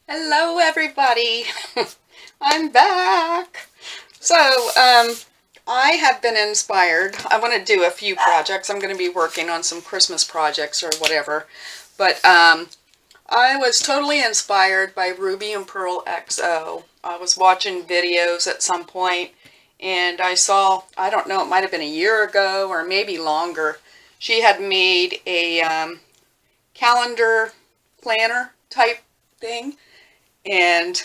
Hello, everybody. I'm back. So, I have been inspired. I want to do a few projects. I'm going to be working on some Christmas projects or whatever. But I was totally inspired by Ruby and Pearl XO. I was watching videos at some point, and I saw, I don't know, it might have been a year ago or maybe longer. She had made a calendar planner type thing. And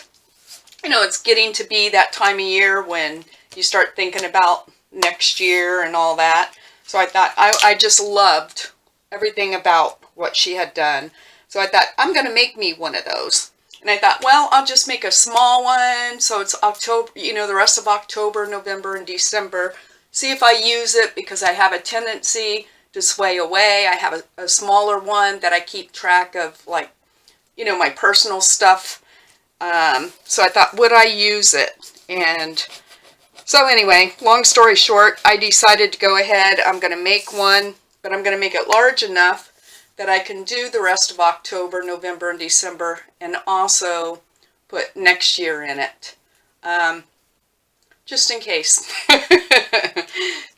it's getting to be that time of year when you start thinking about next year and all that. So I thought I just loved everything about what she had done. So I thought, I'm going to make me one of those. And I thought, well, I'll just make a small one. So it's October, the rest of October, November, and December. See if I use it because I have a tendency to sway away. I have a smaller one that I keep track of, like, my personal stuff. So I thought, would I use it? And so anyway, long story short, I decided to go ahead. I'm going to make one, but I'm going to make it large enough that I can do the rest of October, November, and December, and also put next year in it. Just in case.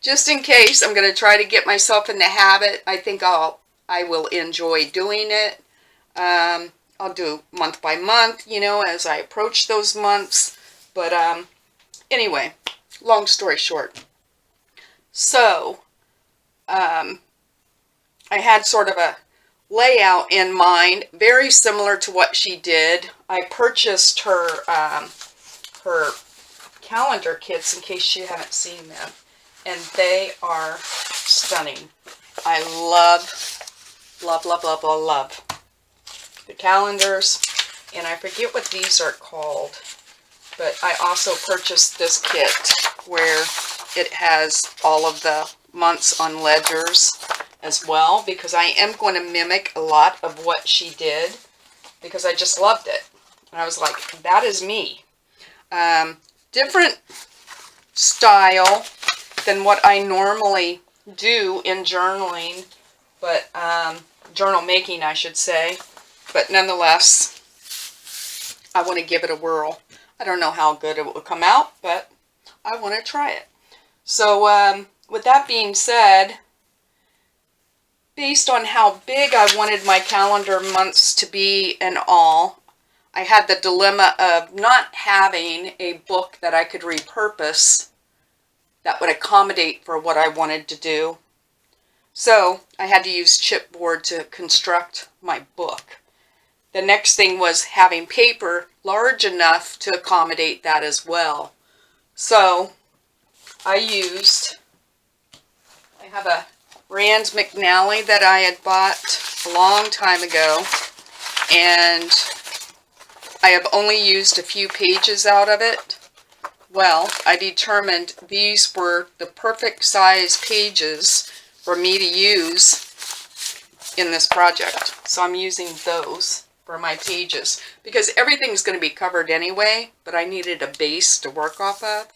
Just in case, I'm going to try to get myself in the habit. I think I will enjoy doing it. I'll do month by month, as I approach those months. But anyway, long story short. So, I had sort of a layout in mind, very similar to what she did. I purchased her calendar kits in case you haven't seen them. And they are stunning. I love the calendars, and I forget what these are called, but I also purchased this kit where it has all of the months on ledgers as well, because I am going to mimic a lot of what she did, because I just loved it. And I was like, that is me. Different style than what I normally do in journaling, but journal making, I should say. But nonetheless, I want to give it a whirl. I don't know how good it will come out, but I want to try it. So with that being said, based on how big I wanted my calendar months to be and all, I had the dilemma of not having a book that I could repurpose that would accommodate for what I wanted to do. So I had to use chipboard to construct my book. The next thing was having paper large enough to accommodate that as well. So I have a Rand McNally that I had bought a long time ago, and I have only used a few pages out of it. Well, I determined these were the perfect size pages for me to use in this project. So I'm using those for my pages, because everything's going to be covered anyway, but I needed a base to work off of.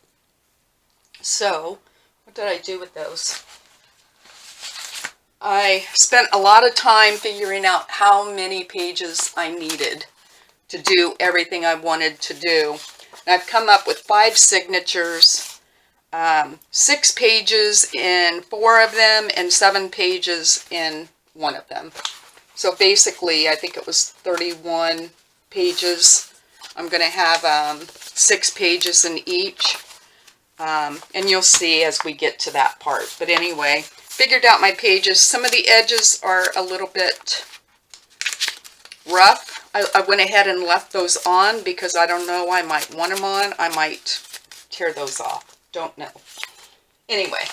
So, what did I do with those? I spent a lot of time figuring out how many pages I needed to do everything I wanted to do. And I've come up with 5 signatures, 6 pages in 4 of them, and 7 pages in 1 of them. So basically, I think it was 31 pages. I'm going to have 6 pages in each. And you'll see as we get to that part. But anyway, figured out my pages. Some of the edges are a little bit rough. I went ahead and left those on because I don't know, I might want them on. I might tear those off. Don't know. Anyway,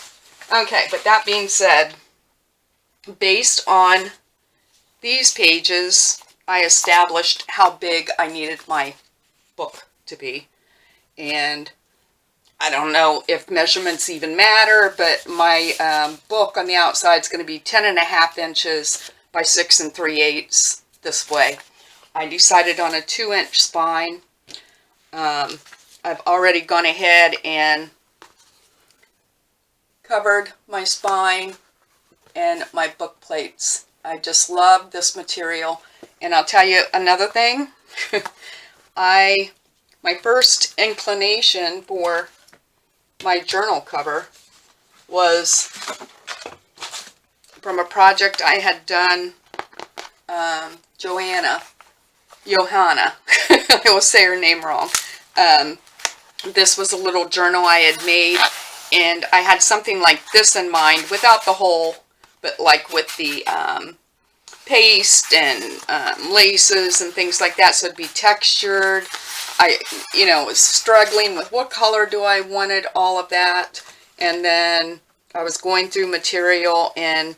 okay, but that being said, based on these pages, I established how big I needed my book to be. And I don't know if measurements even matter, but my book on the outside is going to be 10.5 inches by 6 3/8 this way. I decided on a 2-inch spine. I've already gone ahead and covered my spine and my book plates. I just love this material. And I'll tell you another thing. my first inclination for my journal cover was from a project I had done, Johanna, I will say her name wrong. This was a little journal I had made, and I had something like this in mind, without the hole, but like with the paste and laces and things like that, so it'd be textured. I, was struggling with what color do I wanted, all of that, and then I was going through material and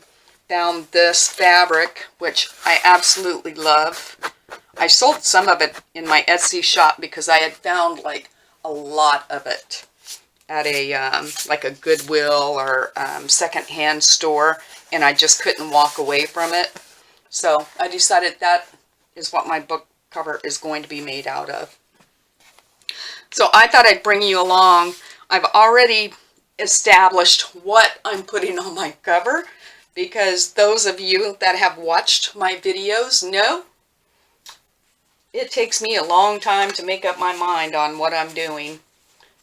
found this fabric, which I absolutely love. I sold some of it in my Etsy shop because I had found like a lot of it at a like a Goodwill or secondhand store, and I just couldn't walk away from it. So I decided that is what my book cover is going to be made out of. So I thought I'd bring you along. I've already established what I'm putting on my cover, because those of you that have watched my videos know it takes me a long time to make up my mind on what I'm doing.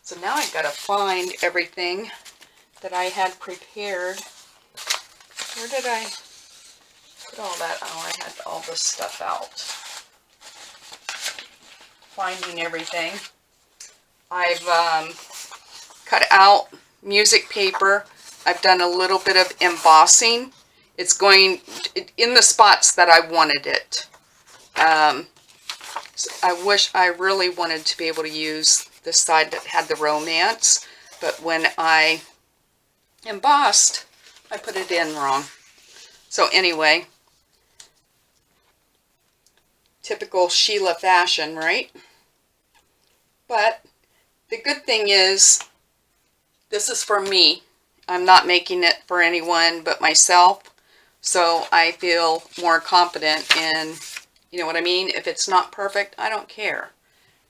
So now I've got to find everything that I had prepared. Where did I put all that? Oh, I had all this stuff out. Finding everything. I've cut out music paper. I've done a little bit of embossing. It's going in the spots that I wanted it. So I really wanted to be able to use this side that had the romance, but when I embossed, I put it in wrong. So anyway, typical Sheila fashion, right? But the good thing is, this is for me. I'm not making it for anyone but myself, so I feel more confident in, you know what I mean? If it's not perfect, I don't care.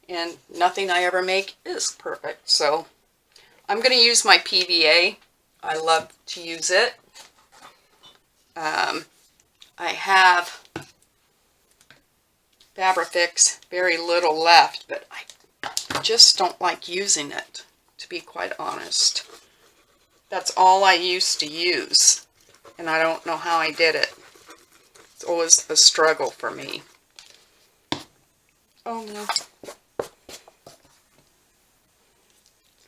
And nothing I ever make is perfect. So I'm going to use my PVA. I love to use it. I have Fabrifix, very little left, but I just don't like using it, to be quite honest. That's all I used to use, and I don't know how I did it. It's always a struggle for me. Oh no.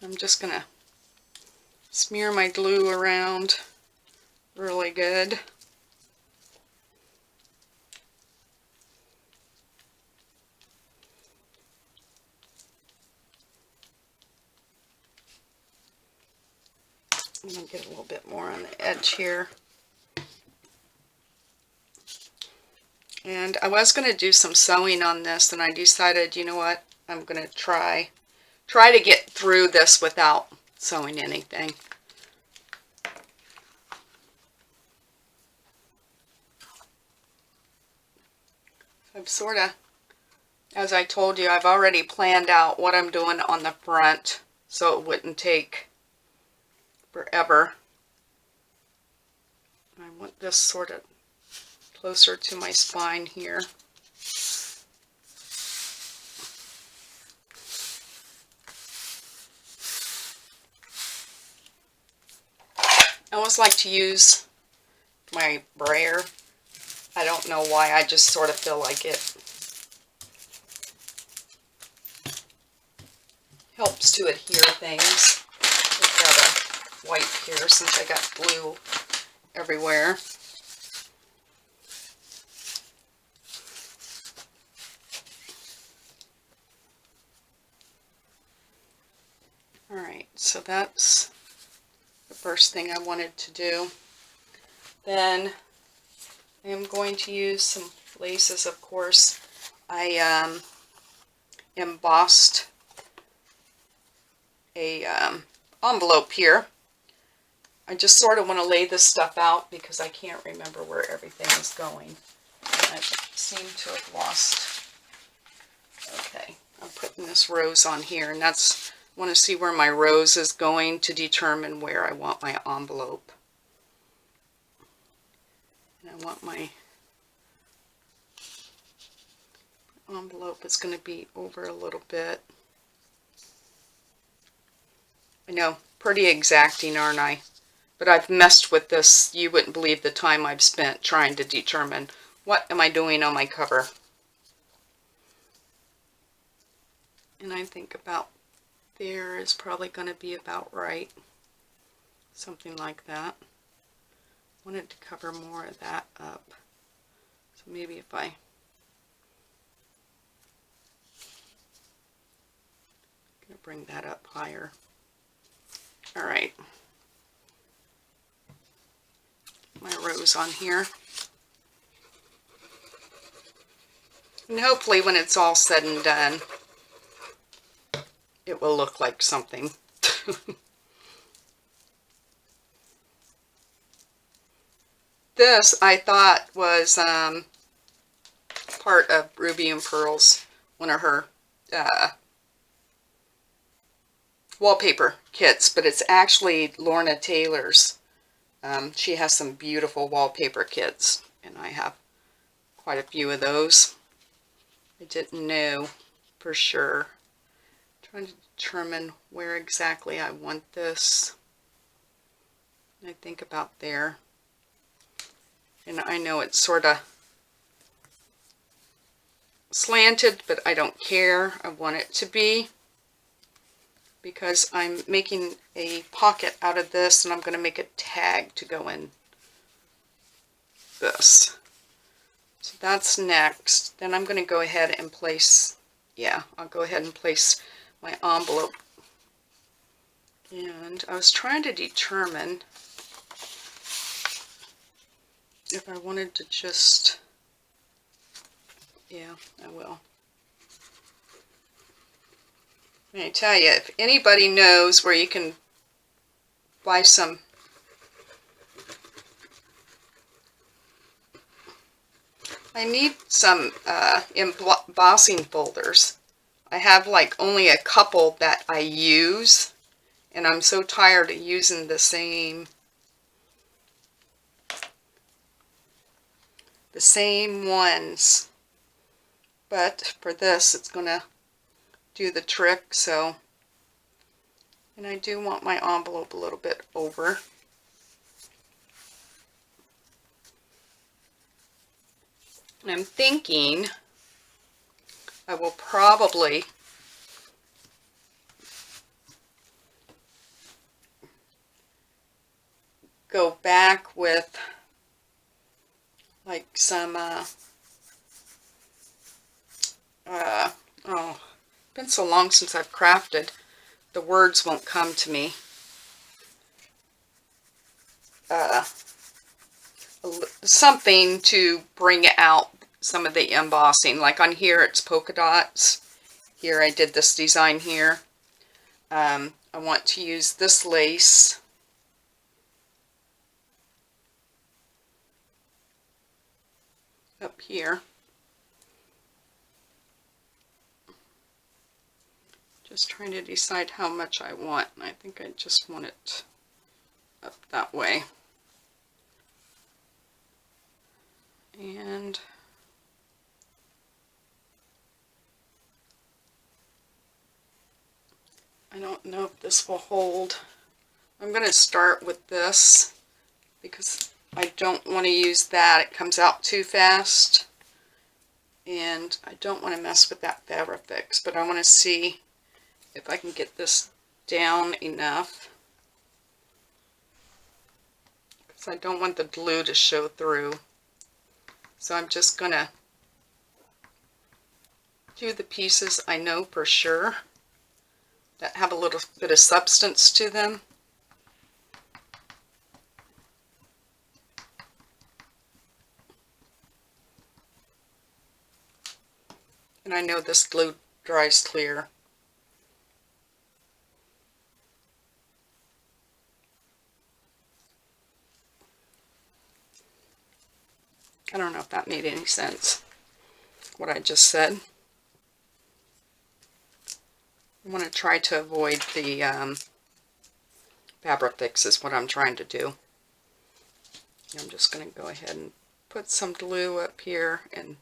I'm just going to smear my glue around really good. I'm going to get a little bit more on the edge here. And I was going to do some sewing on this, and I decided, you know what, I'm going to try to get through this without sewing anything. I've sort of, as I told you, I've already planned out what I'm doing on the front so it wouldn't take forever. I want this sort of closer to my spine here. I always like to use my brayer. I don't know why, I just sort of feel like it helps to adhere things. I've got a wipe here since I got glue everywhere. Alright, so that's the first thing I wanted to do. Then I am going to use some laces, of course. I embossed a envelope here. I just sort of want to lay this stuff out because I can't remember where everything is going. And I seem to have lost. Okay, I'm putting this rose on here, and that's, I want to see where my rose is going to determine where I want my envelope. And I want my envelope is going to be over a little bit. I know, pretty exacting, aren't I? But I've messed with this. You wouldn't believe the time I've spent trying to determine what am I doing on my cover. And I think about there is probably going to be about right. Something like that. Wanted to cover more of that up. So maybe if I gonna bring that up higher. All right. My rose on here. And hopefully when it's all said and done, it will look like something. This I thought was part of Ruby and Pearl's, one of her wallpaper kits, but it's actually Lorna Taylor's. She has some beautiful wallpaper kits, and I have quite a few of those. I didn't know for sure. I'm trying to determine where exactly I want this. I think about there. And I know it's sort of slanted, but I don't care. I want it to be, because I'm making a pocket out of this, and I'm going to make a tag to go in this. So that's next. Then I'm going to go ahead and place, yeah, I'll go ahead and place my envelope. And I was trying to determine if I wanted to just, yeah, I will. I tell you, if anybody knows where you can buy some I need some embossing folders. I have like only a couple that I use, and I'm so tired of using the same ones. But for this, it's gonna do the trick. So, and I do want my envelope a little bit over. And I'm thinking I will probably go back with like some oh, been so long since I've crafted, the words won't come to me. Something to bring out some of the embossing. Like on here it's polka dots. Here I did this design here. I want to use this lace. Up here. Just trying to decide how much I want. I think I just want it up that way. And I don't know if this will hold. I'm going to start with this because I don't want to use that. It comes out too fast. And I don't want to mess with that Fabrifix, but I want to see if I can get this down enough. Because I don't want the glue to show through. So I'm just going to do the pieces I know for sure that have a little bit of substance to them. And I know this glue dries clear. I don't know if that made any sense, what I just said. I want to try to avoid the Fabrifix is what I'm trying to do. I'm just going to go ahead and put some glue up here and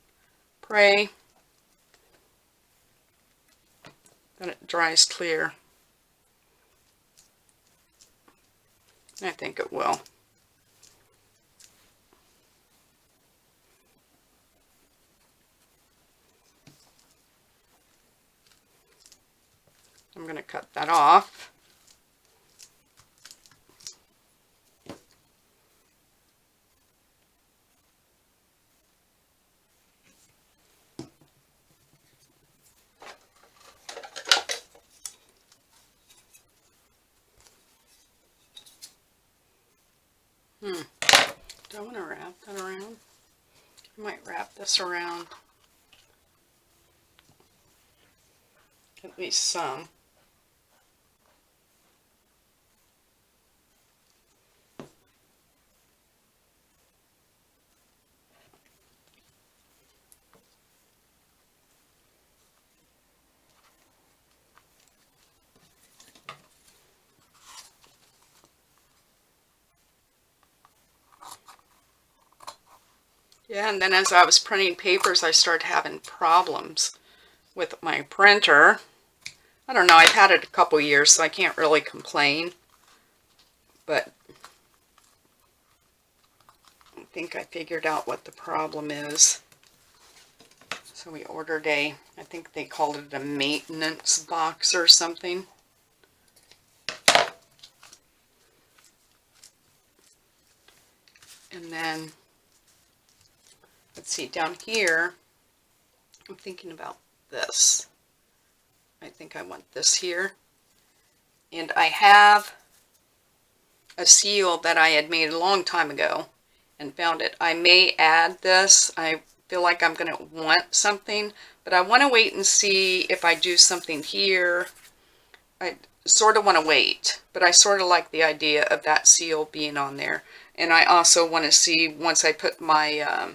pray. that it dries clear. I think it will. I'm going to cut that off. Do I want to wrap that around? I might wrap this around. At least some. Yeah, and then as I was printing papers, I started having problems with my printer. I don't know, I've had it a couple years, so I can't really complain. But I think I figured out what the problem is. So we ordered I think they called it a maintenance box or something. And then, let's see, down here, I'm thinking about this. I think I want this here. And I have a seal that I had made a long time ago and found it. I may add this. I feel like I'm going to want something, but I want to wait and see if I do something here. I sort of want to wait, but I sort of like the idea of that seal being on there. And I also want to see, once I put my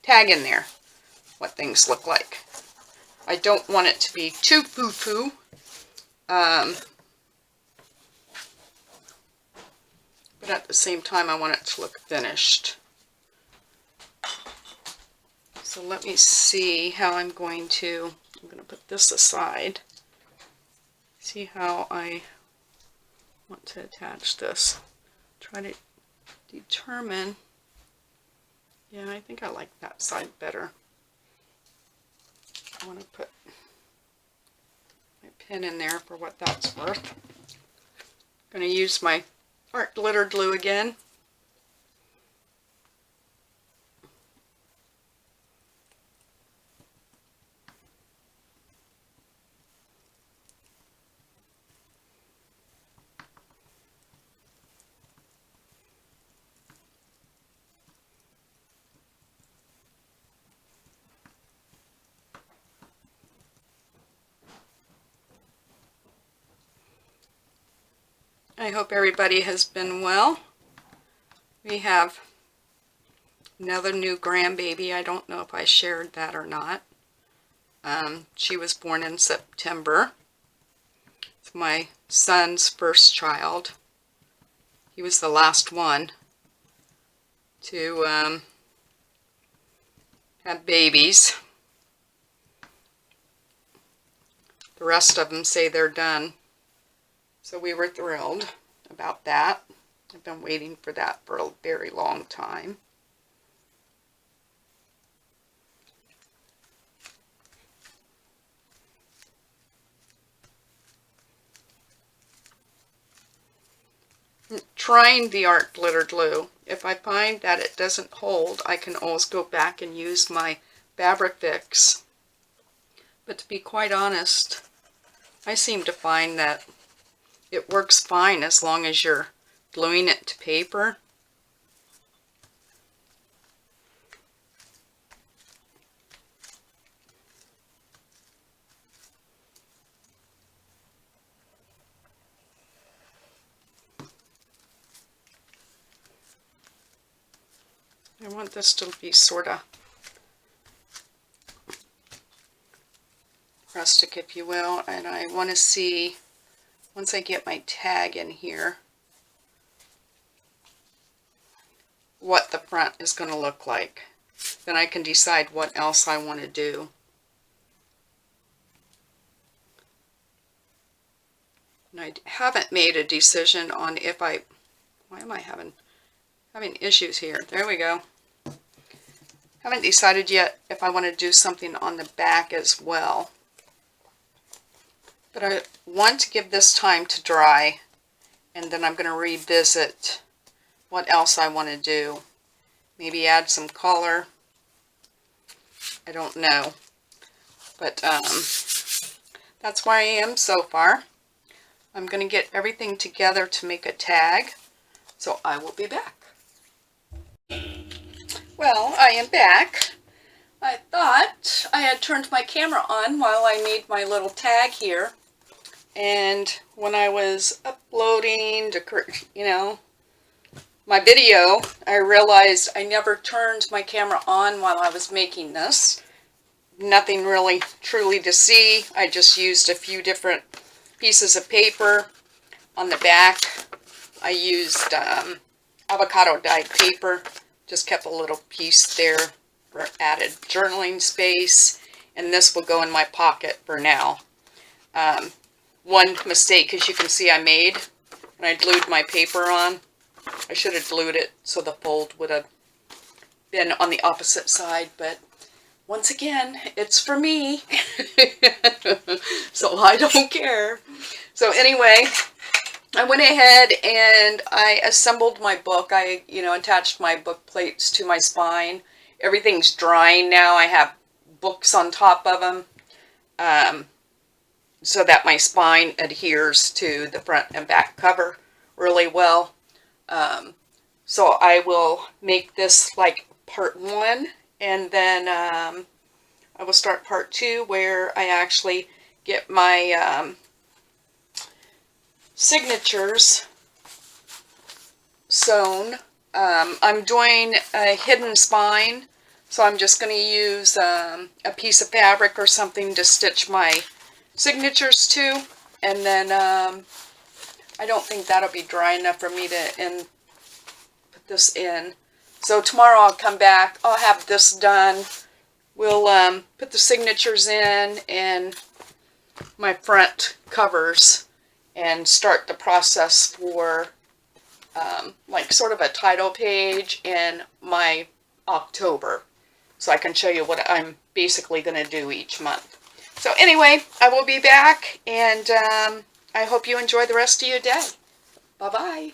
tag in there, what things look like. I don't want it to be too foo-foo. But at the same time, I want it to look finished. So let me see how I'm going to put this aside. See how I want to attach this. Try to determine. Yeah, I think I like that side better. I want to put my pin in there for what that's worth. I'm going to use my art glitter glue again. I hope everybody has been well. We have another new grandbaby. I don't know if I shared that or not. She was born in September. It's my son's first child. He was the last one to have babies. The rest of them say they're done. So we were thrilled about that. I've been waiting for that for a very long time. Trying the art glitter glue. If I find that it doesn't hold, I can always go back and use my Fabric Fix. But to be quite honest, I seem to find that it works fine as long as you're gluing it to paper. I want this to be sort of rustic, if you will, and I want to see, once I get my tag in here, what the front is going to look like. Then I can decide what else I want to do. I haven't made a decision on if why am I having issues here? There we go. Haven't decided yet if I want to do something on the back as well. But I want to give this time to dry, and then I'm going to revisit what else I want to do. Maybe add some color. I don't know. But that's where I am so far. I'm going to get everything together to make a tag. So I will be back. Well, I am back. I thought I had turned my camera on while I made my little tag here. And when I was uploading to, my video, I realized I never turned my camera on while I was making this. Nothing really truly to see. I just used a few different pieces of paper. On the back, I used avocado dyed paper. Just kept a little piece there for added journaling space. And this will go in my pocket for now. One mistake, as you can see, I made when I glued my paper on. I should have glued it so the fold would have been on the opposite side, but once again, it's for me. So I don't care. So anyway, I went ahead and I assembled my book. I, attached my book plates to my spine. Everything's drying now. I have books on top of them. So that my spine adheres to the front and back cover really well. So I will make this like part 1, and then I will start part 2 where I actually get my signatures sewn. I'm doing a hidden spine, so I'm just going to use a piece of fabric or something to stitch my signatures to, and then I don't think that'll be dry enough for me to put this in. So tomorrow I'll come back, I'll have this done, we'll put the signatures in and my front covers and start the process for like sort of a title page in my October, so I can show you what I'm basically going to do each month. So anyway, I will be back, and I hope you enjoy the rest of your day. Bye-bye.